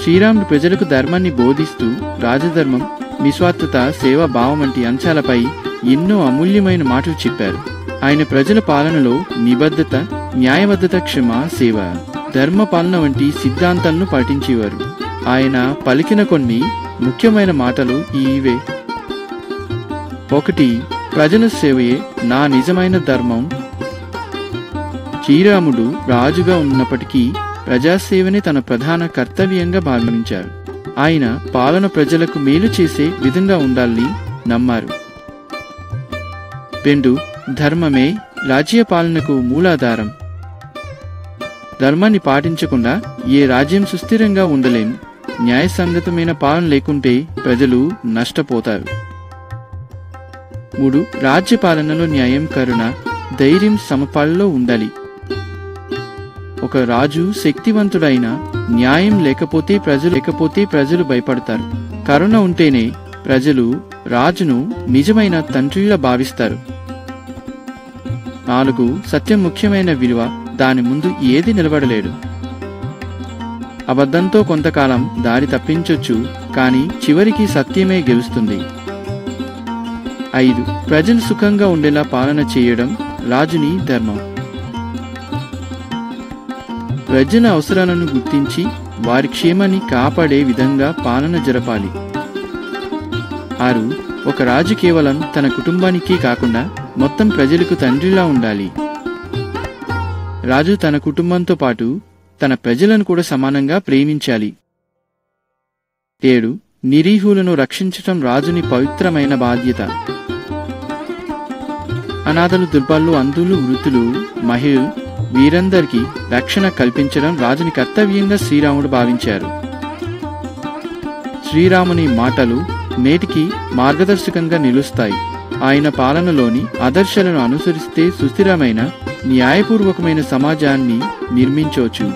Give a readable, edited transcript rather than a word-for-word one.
శ్రీరాముడు ప్రజలకు ధర్మాన్ని బోధిస్తూ రాజధర్మం, నిస్వార్థత, సేవా భావం వంటి అంశాలపై ఎన్నో అమూల్యమైన మాటలు చెప్పారు. ఆయన ప్రజల పాలనలో నిబద్ధత, న్యాయబద్ధత, క్షమ, సేవ, ధర్మ పాలన వంటి సిద్ధాంతాలను పాటించేవారు. ఆయన పలికిన కొన్ని ముఖ్యమైన మాటలు ఇవే. 1. ప్రజల సేవయే నా నిజమైన ధర్మం. శ్రీరాముడు రాజుగా ఉన్నప్పటికీ ప్రజాసేవనే తన ప్రధాన కర్తవ్యంగా భావించారు. ఆయన పాలన ప్రజలకు మేలు చేసే విధంగా ఉండాలని నమ్మారు. 2. ధర్మమే రాజ్య పాలనకు మూలాధారం. ధర్మాన్ని పాటించకుండా ఏ రాజ్యం సుస్థిరంగా ఉండలేం. న్యాయసంగతమైన పాలన లేకుంటే ప్రజలు నష్టపోతారు. 3. రాజ్య పాలనలో న్యాయం, కరుణ, ధైర్యం సమపాలలో ఉండాలి. ఒక రాజు శక్తివంతుడైన న్యాయం లేకపోతే ప్రజలు భయపడతారు. కరుణ ఉంటేనే ప్రజలు రాజును నిజమైన తండ్రిలా భావిస్తారు. 4. సత్యం ముఖ్యమైన విలువ. దాని ముందు ఏది నిలబడలేడు. అబద్ధంతో కొంతకాలం దారి తప్పించొచ్చు, కానీ చివరికి సత్యమే గెలుస్తుంది. 5. ప్రజలు సుఖంగా ఉండేలా పాలన చేయడం రాజుని ధర్మం. ప్రజల అవసరాలను గుర్తించి వారి క్షేమాన్ని కాపాడే విధంగా పాలన జరపాలి. 6. ఒక రాజు కేవలం తన కుటుంబానికే కాకుండా మొత్తం ప్రజలకు తండ్రిలా ఉండాలి. రాజు తన కుటుంబంతో పాటు తన ప్రజలను కూడా సమానంగా ప్రేమించాలి. 7. నిరీహులను రక్షించటం రాజుని పవిత్రమైన బాధ్యత. అనాథలు, దుర్బలు, అంధులు, వృద్ధులు, మహిళలు వీరందరికీ రక్షణ కల్పించడం రాజుని కర్తవ్యంగా శ్రీరాముడు భావించారు. శ్రీరాముని మాటలు నేటికి మార్గదర్శకంగా నిలుస్తాయి. ఆయన పాలనలోని ఆదర్శాలను అనుసరిస్తే సుస్థిరమైన, న్యాయపూర్వకమైన సమాజాన్ని నిర్మించవచ్చు.